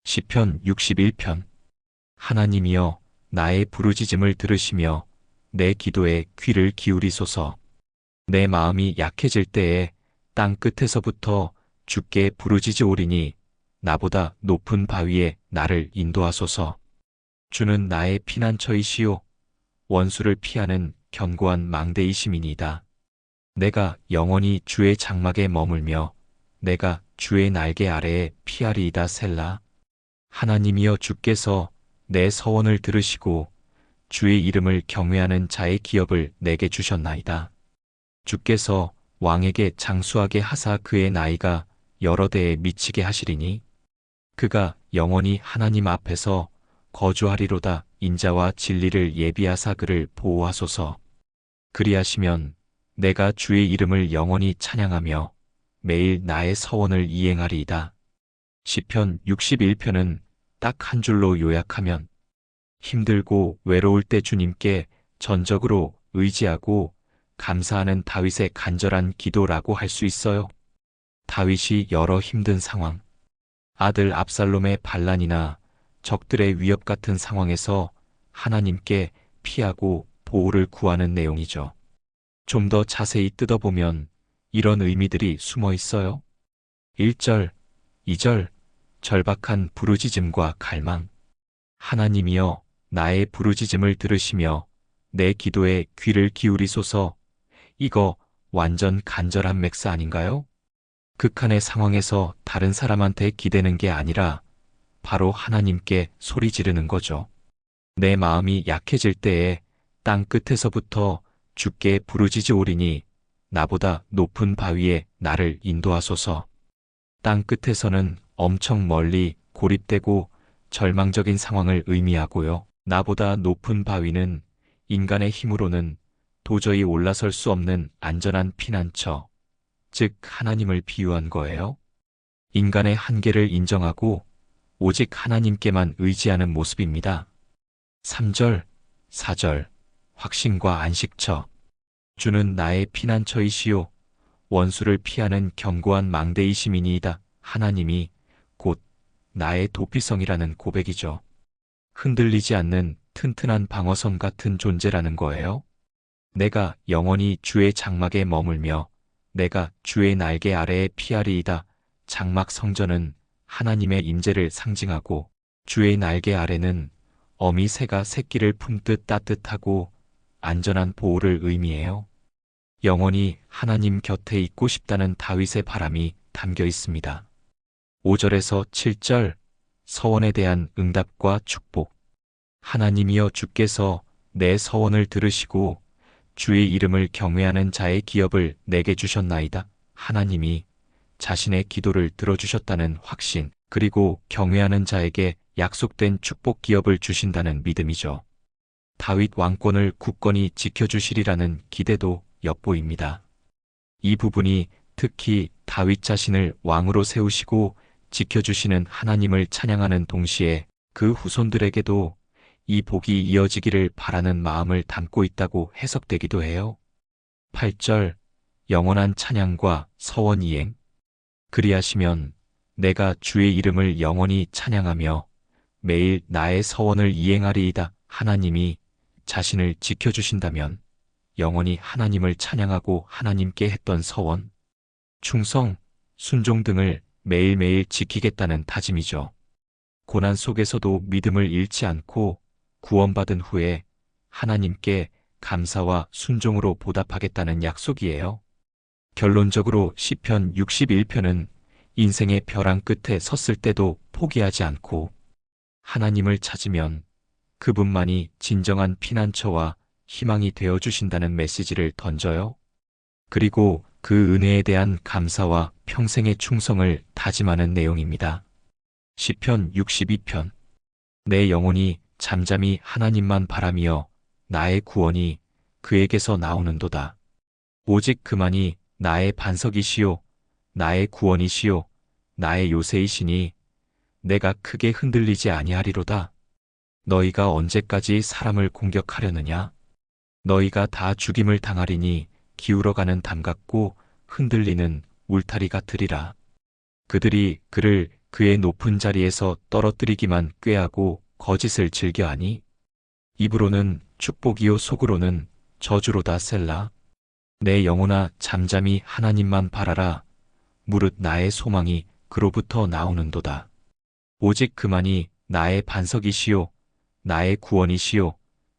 시편 61편. 하나님이여, 나의 부르짖음을 들으시며 내 기도에 귀를 기울이소서. 내 마음이 약해질 때에 땅 끝에서부터 주께 부르짖으오리니 나보다 높은 바위에 나를 인도하소서. 주는 나의 피난처이시요 원수를 피하는 견고한 망대이심이니이다. 내가 영원히 주의 장막에 머물며 내가 주의 날개 아래에 피하리이다. 셀라. 하나님이여, 주께서 내 서원을 들으시고 주의 이름을 경외하는 자의 기업을 내게 주셨나이다. 주께서 왕에게 장수하게 하사 그의 나이가 여러 대에 미치게 하시리니 그가 영원히 하나님 앞에서 거주하리로다. 인자와 진리를 예비하사 그를 보호하소서. 그리하시면 내가 주의 이름을 영원히 찬양하며 매일 나의 서원을 이행하리이다. 시편 61편은 딱 한 줄로 요약하면 힘들고 외로울 때 주님께 전적으로 의지하고 감사하는 다윗의 간절한 기도라고 할 수 있어요. 다윗이 여러 힘든 상황, 아들 압살롬의 반란이나 적들의 위협 같은 상황에서 하나님께 피하고 보호를 구하는 내용이죠. 좀 더 자세히 뜯어보면 이런 의미들이 숨어 있어요. 1절, 2절, 절박한 부르짖음과 갈망. 하나님이여, 나의 부르짖음을 들으시며 내 기도에 귀를 기울이소서. 이거 완전 간절한 맥스 아닌가요? 극한의 상황에서 다른 사람한테 기대는 게 아니라 바로 하나님께 소리 지르는 거죠. 내 마음이 약해질 때에 땅 끝에서부터 주께 부르짖으오리니 나보다 높은 바위에 나를 인도하소서. 땅 끝에서는 엄청 멀리 고립되고 절망적인 상황을 의미하고요. 나보다 높은 바위는 인간의 힘으로는 도저히 올라설 수 없는 안전한 피난처, 즉 하나님을 비유한 거예요. 인간의 한계를 인정하고 오직 하나님께만 의지하는 모습입니다. 3절, 4절, 확신과 안식처. 주는 나의 피난처이시요 원수를 피하는 견고한 망대이심이니이다. 하나님이 곧 나의 도피성이라는 고백이죠. 흔들리지 않는 튼튼한 방어선 같은 존재라는 거예요. 내가 영원히 주의 장막에 머물며 내가 주의 날개 아래에 피하리이다. 장막 성전은 하나님의 임재를 상징하고 주의 날개 아래는 어미 새가 새끼를 품듯 따뜻하고 안전한 보호를 의미해요. 영원히 하나님 곁에 있고 싶다는 다윗의 바람이 담겨 있습니다. 5절에서 7절, 서원에 대한 응답과 축복. 하나님이여, 주께서 내 서원을 들으시고 주의 이름을 경외하는 자의 기업을 내게 주셨나이다. 하나님이 자신의 기도를 들어주셨다는 확신, 그리고 경외하는 자에게 약속된 축복 기업을 주신다는 믿음이죠. 다윗 왕권을 굳건히 지켜주시리라는 기대도 엿보입니다. 이 부분이 특히 다윗 자신을 왕으로 세우시고 지켜주시는 하나님을 찬양하는 동시에 그 후손들에게도 이 복이 이어지기를 바라는 마음을 담고 있다고 해석되기도 해요. 8절, 영원한 찬양과 서원 이행. 그리하시면 내가 주의 이름을 영원히 찬양하며 매일 나의 서원을 이행하리이다. 하나님이 자신을 지켜주신다면 영원히 하나님을 찬양하고 하나님께 했던 서원, 충성, 순종 등을 매일매일 지키겠다는 다짐이죠. 고난 속에서도 믿음을 잃지 않고 구원받은 후에 하나님께 감사와 순종으로 보답하겠다는 약속이에요. 결론적으로 시편 61편은 인생의 벼랑 끝에 섰을 때도 포기하지 않고 하나님을 찾으면 그분만이 진정한 피난처와 희망이 되어주신다는 메시지를 던져요. 그리고 그 은혜에 대한 감사와 평생의 충성을 다짐하는 내용입니다. 시편 62편. 내 영혼이 잠잠히 하나님만 바라며 나의 구원이 그에게서 나오는도다. 오직 그만이 나의 반석이시요 나의 구원이시요 나의 요새이시니 내가 크게 흔들리지 아니하리로다. 너희가 언제까지 사람을 공격하려느냐? 너희가 다 죽임을 당하리니 기울어가는 담 같고 흔들리는 울타리 같으리라. 그들이 그를 그의 높은 자리에서 떨어뜨리기만 꾀하고 거짓을 즐겨하니 입으로는 축복이요 속으로는 저주로다 셀라. 내 영혼아 잠잠히 하나님만 바라라. 무릇 나의 소망이 그로부터 나오는도다. 오직 그만이 나의 반석이시요 나의 구원이시요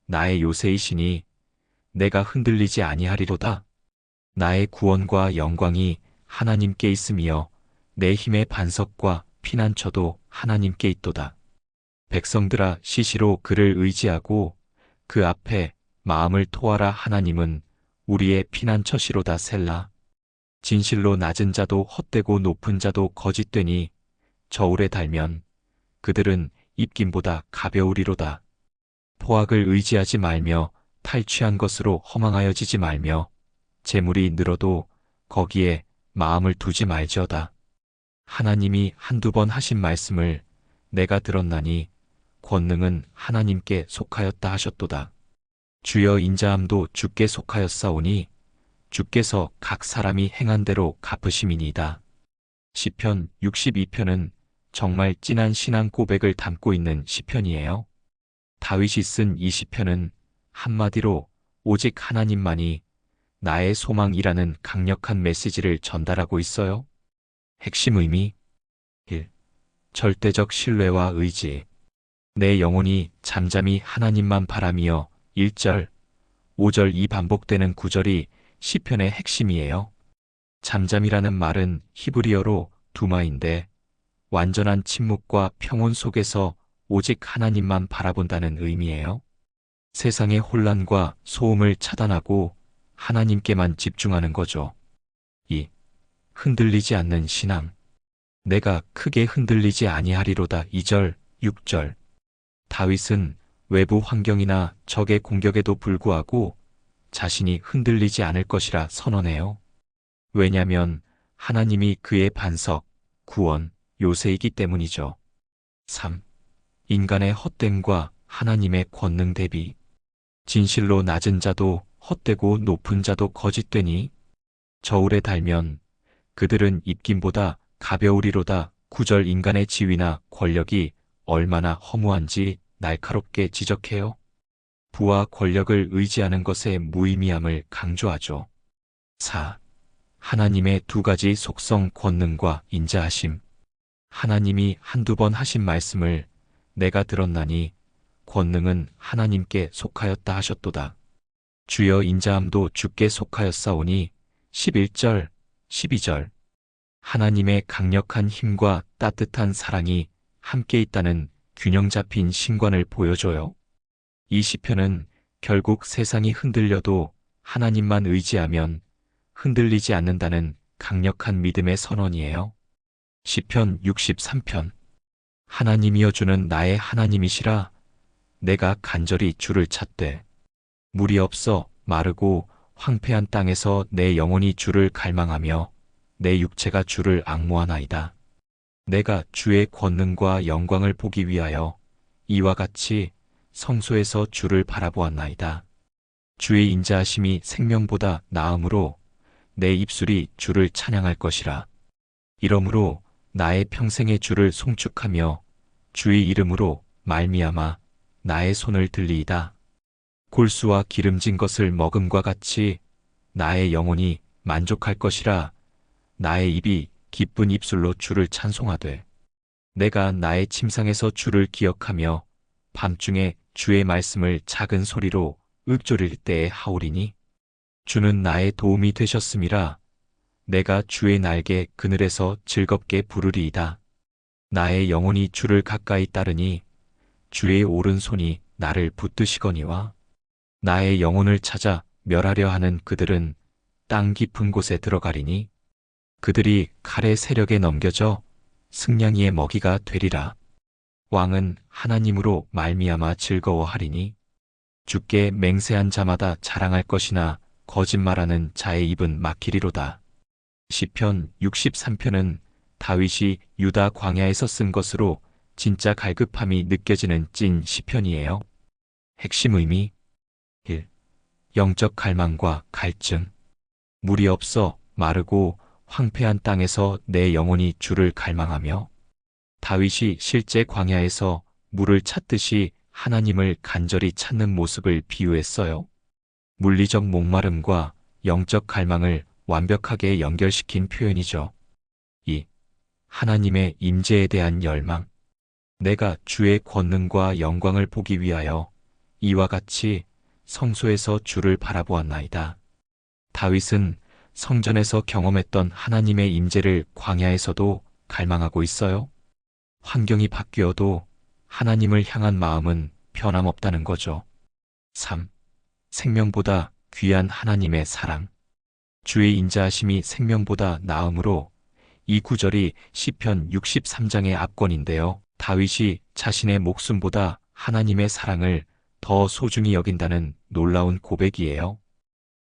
나의 요새이시니 내가 흔들리지 아니하리로다. 나의 구원과 영광이 하나님께 있으며 내 힘의 반석과 피난처도 하나님께 있도다. 백성들아 시시로 그를 의지하고 그 앞에 마음을 토하라. 하나님은 우리의 피난처시로다 셀라. 진실로 낮은 자도 헛되고 높은 자도 거짓되니 저울에 달면 그들은 입김보다 가벼우리로다. 포악을 의지하지 말며 탈취한 것으로 허망하여지지 말며 재물이 늘어도 거기에 마음을 두지 말지어다. 하나님이 한두 번 하신 말씀을 내가 들었나니 권능은 하나님께 속하였다 하셨도다. 주여 인자함도 주께 속하였사오니 주께서 각 사람이 행한 대로 갚으심이니이다. 시편 62편은 정말 진한 신앙 고백을 담고 있는 시편이에요. 다윗이 쓴 이 시편은 한마디로 오직 하나님만이 나의 소망이라는 강력한 메시지를 전달하고 있어요. 핵심 의미 1. 절대적 신뢰와 의지. 내 영혼이 잠잠히 하나님만 바라며 1절, 5절 이 반복되는 구절이 시편의 핵심이에요. 잠잠이라는 말은 히브리어로 두마인데 완전한 침묵과 평온 속에서 오직 하나님만 바라본다는 의미예요. 세상의 혼란과 소음을 차단하고 하나님께만 집중하는 거죠. 2. 흔들리지 않는 신앙. 내가 크게 흔들리지 아니하리로다. 2절, 6절. 다윗은 외부 환경이나 적의 공격에도 불구하고 자신이 흔들리지 않을 것이라 선언해요. 왜냐면 하나님이 그의 반석, 구원, 요새이기 때문이죠. 3. 인간의 헛됨과 하나님의 권능 대비. 진실로 낮은 자도 헛되고 높은 자도 거짓되니 저울에 달면 그들은 입김보다 가벼우리로다. 9절 인간의 지위나 권력이 얼마나 허무한지 날카롭게 지적해요. 부와 권력을 의지하는 것의 무의미함을 강조하죠. 4. 하나님의 두 가지 속성 권능과 인자하심. 하나님이 한두 번 하신 말씀을 내가 들었나니 권능은 하나님께 속하였다 하셨도다. 주여 인자함도 주께 속하였사오니 11절, 12절. 하나님의 강력한 힘과 따뜻한 사랑이 함께 있다는 균형 잡힌 신관을 보여줘요. 이 시편은 결국 세상이 흔들려도 하나님만 의지하면 흔들리지 않는다는 강력한 믿음의 선언이에요. 시편 63편. 하나님이여 주는 나의 하나님이시라. 내가 간절히 주를 찾되 물이 없어 마르고 황폐한 땅에서 내 영혼이 주를 갈망하며 내 육체가 주를 앙모하나이다. 내가 주의 권능과 영광을 보기 위하여 이와 같이 성소에서 주를 바라보았나이다. 주의 인자하심이 생명보다 나음으로 내 입술이 주를 찬양할 것이라. 이러므로 나의 평생의 주를 송축하며 주의 이름으로 말미암아 나의 손을 들리이다. 골수와 기름진 것을 먹음과 같이 나의 영혼이 만족할 것이라. 나의 입이 기쁜 입술로 주를 찬송하되 내가 나의 침상에서 주를 기억하며 밤중에 주의 말씀을 작은 소리로 읊조릴 때에 하오리니 주는 나의 도움이 되셨음이라. 내가 주의 날개 그늘에서 즐겁게 부르리이다. 나의 영혼이 주를 가까이 따르니 주의 오른손이 나를 붙드시거니와 나의 영혼을 찾아 멸하려 하는 그들은 땅 깊은 곳에 들어가리니 그들이 칼의 세력에 넘겨져 승냥이의 먹이가 되리라. 왕은 하나님으로 말미암아 즐거워하리니 주께 맹세한 자마다 자랑할 것이나 거짓말하는 자의 입은 막히리로다. 시편 63편은 다윗이 유다 광야에서 쓴 것으로 진짜 갈급함이 느껴지는 찐 시편이에요. 핵심 의미 1. 영적 갈망과 갈증. 물이 없어 마르고 황폐한 땅에서 내 영혼이 주를 갈망하며 다윗이 실제 광야에서 물을 찾듯이 하나님을 간절히 찾는 모습을 비유했어요. 물리적 목마름과 영적 갈망을 완벽하게 연결시킨 표현이죠. 이 하나님의 임재에 대한 열망. 내가 주의 권능과 영광을 보기 위하여 이와 같이 성소에서 주를 바라보았나이다. 다윗은 성전에서 경험했던 하나님의 임재를 광야에서도 갈망하고 있어요. 환경이 바뀌어도 하나님을 향한 마음은 변함없다는 거죠. 3. 생명보다 귀한 하나님의 사랑. 주의 인자하심이 생명보다 나음으로 이 구절이 시편 63장의 압권인데요. 다윗이 자신의 목숨보다 하나님의 사랑을 더 소중히 여긴다는 놀라운 고백이에요.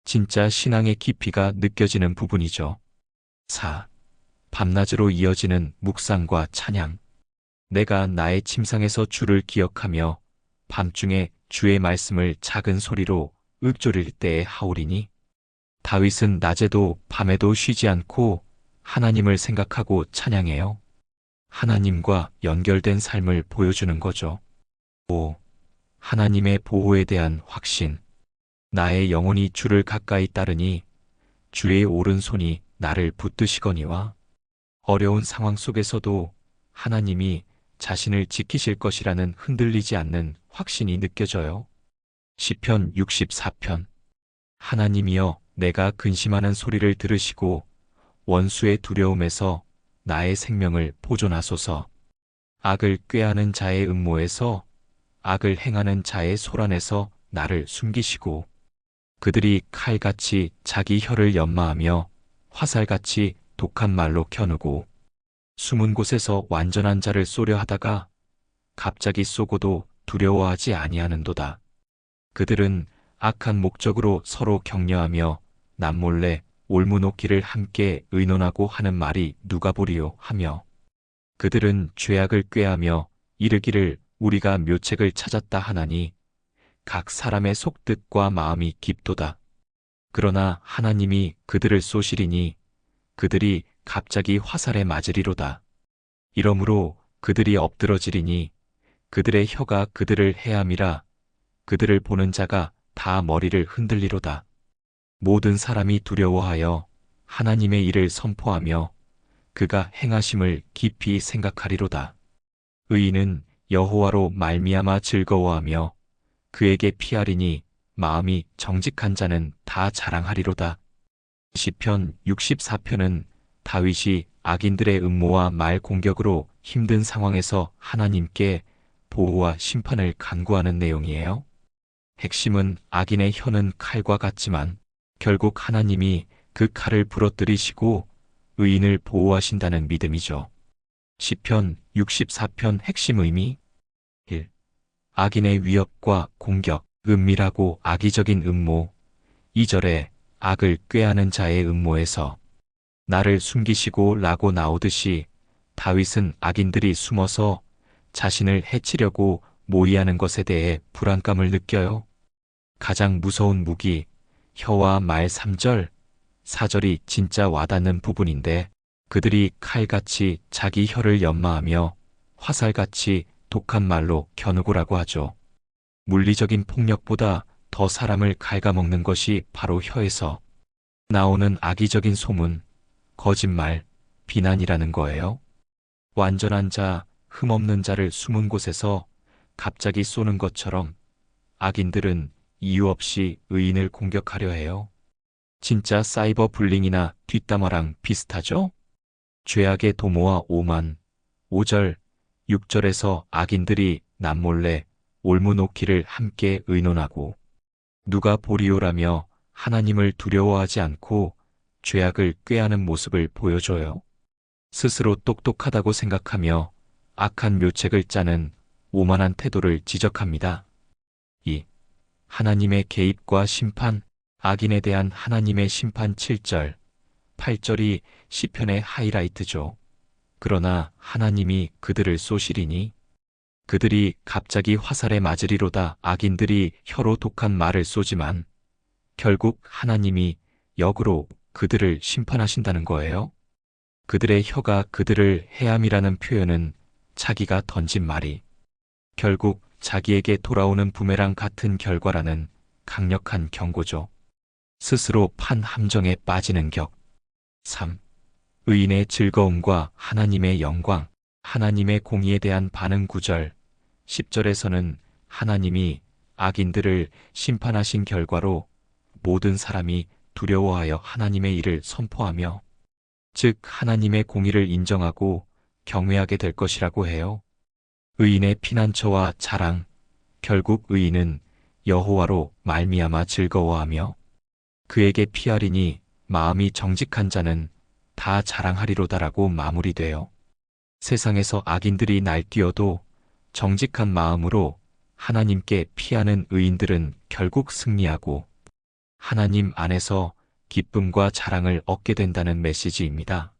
진짜 신앙의 깊이가 느껴지는 부분이죠. 4. 밤낮으로 이어지는 묵상과 찬양. 내가 나의 침상에서 주를 기억하며 밤중에 주의 말씀을 작은 소리로 읊조릴 때에 하오리니. 다윗은 낮에도 밤에도 쉬지 않고 하나님을 생각하고 찬양해요. 하나님과 연결된 삶을 보여주는 거죠. 5. 하나님의 보호에 대한 확신. 나의 영혼이 주를 가까이 따르니 주의 오른손이 나를 붙드시거니와. 어려운 상황 속에서도 하나님이 자신을 지키실 것이라는 흔들리지 않는 확신이 느껴져요. 시편 64편. 하나님이여, 내가 근심하는 소리를 들으시고 원수의 두려움에서 나의 생명을 보존하소서. 악을 꾀하는 자의 음모에서, 악을 행하는 자의 소란에서 나를 숨기시고, 그들이 칼같이 자기 혀를 연마하며 화살같이 독한 말로 겨누고 숨은 곳에서 완전한 자를 쏘려 하다가 갑자기 쏘고도 두려워하지 아니하는도다. 그들은 악한 목적으로 서로 격려하며 남몰래 올무놓기를 함께 의논하고 하는 말이 누가 보리요 하며, 그들은 죄악을 꾀하며 이르기를 우리가 묘책을 찾았다 하나니 각 사람의 속뜻과 마음이 깊도다. 그러나 하나님이 그들을 쏘시리니 그들이 갑자기 화살에 맞으리로다. 이러므로 그들이 엎드러지리니 그들의 혀가 그들을 해함이라. 그들을 보는 자가 다 머리를 흔들리로다. 모든 사람이 두려워하여 하나님의 일을 선포하며 그가 행하심을 깊이 생각하리로다. 의인은 여호와로 말미암아 즐거워하며 그에게 피하리니 마음이 정직한 자는 다 자랑하리로다. 시편 64편은 다윗이 악인들의 음모와 말 공격으로 힘든 상황에서 하나님께 보호와 심판을 간구하는 내용이에요. 핵심은 악인의 혀는 칼과 같지만 결국 하나님이 그 칼을 부러뜨리시고 의인을 보호하신다는 믿음이죠. 시편 64편 핵심 의미. 1. 악인의 위협과 공격, 은밀하고 악의적인 음모. 2절에 악을 꾀하는 자의 음모에서 나를 숨기시고 라고 나오듯이 다윗은 악인들이 숨어서 자신을 해치려고 모의하는 것에 대해 불안감을 느껴요. 가장 무서운 무기, 혀와 말. 3절, 4절이 진짜 와닿는 부분인데, 그들이 칼같이 자기 혀를 연마하며 화살같이 독한 말로 겨누고라고 하죠. 물리적인 폭력보다 더 사람을 갉아먹는 것이 바로 혀에서 나오는 악의적인 소문, 거짓말, 비난이라는 거예요. 완전한 자, 흠없는 자를 숨은 곳에서 갑자기 쏘는 것처럼 악인들은 이유 없이 의인을 공격하려 해요. 진짜 사이버 불링이나 뒷담화랑 비슷하죠? 죄악의 도모와 오만. 5절, 6절에서 악인들이 남몰래 올무놓기를 함께 의논하고 누가 보리오라며 하나님을 두려워하지 않고 죄악을 꾀하는 모습을 보여줘요. 스스로 똑똑하다고 생각하며 악한 묘책을 짜는 오만한 태도를 지적합니다. 2. 하나님의 개입과 심판. 악인에 대한 하나님의 심판. 7절, 8절이 시편의 하이라이트죠. 그러나 하나님이 그들을 쏘시리니 그들이 갑자기 화살에 맞으리로다. 악인들이 혀로 독한 말을 쏘지만 결국 하나님이 역으로 그들을 심판하신다는 거예요. 그들의 혀가 그들을 해함이라는 표현은 자기가 던진 말이 결국 자기에게 돌아오는 부메랑 같은 결과라는 강력한 경고죠. 스스로 판 함정에 빠지는 격. 3. 의인의 즐거움과 하나님의 영광. 하나님의 공의에 대한 반응. 9절, 10절에서는 하나님이 악인들을 심판하신 결과로 모든 사람이 두려워하여 하나님의 일을 선포하며, 즉 하나님의 공의를 인정하고 경외하게 될 것이라고 해요. 의인의 피난처와 자랑. 결국 의인은 여호와로 말미암아 즐거워하며 그에게 피하리니 마음이 정직한 자는 다 자랑하리로다라고 마무리돼요. 세상에서 악인들이 날뛰어도 정직한 마음으로 하나님께 피하는 의인들은 결국 승리하고 하나님 안에서 기쁨과 자랑을 얻게 된다는 메시지입니다.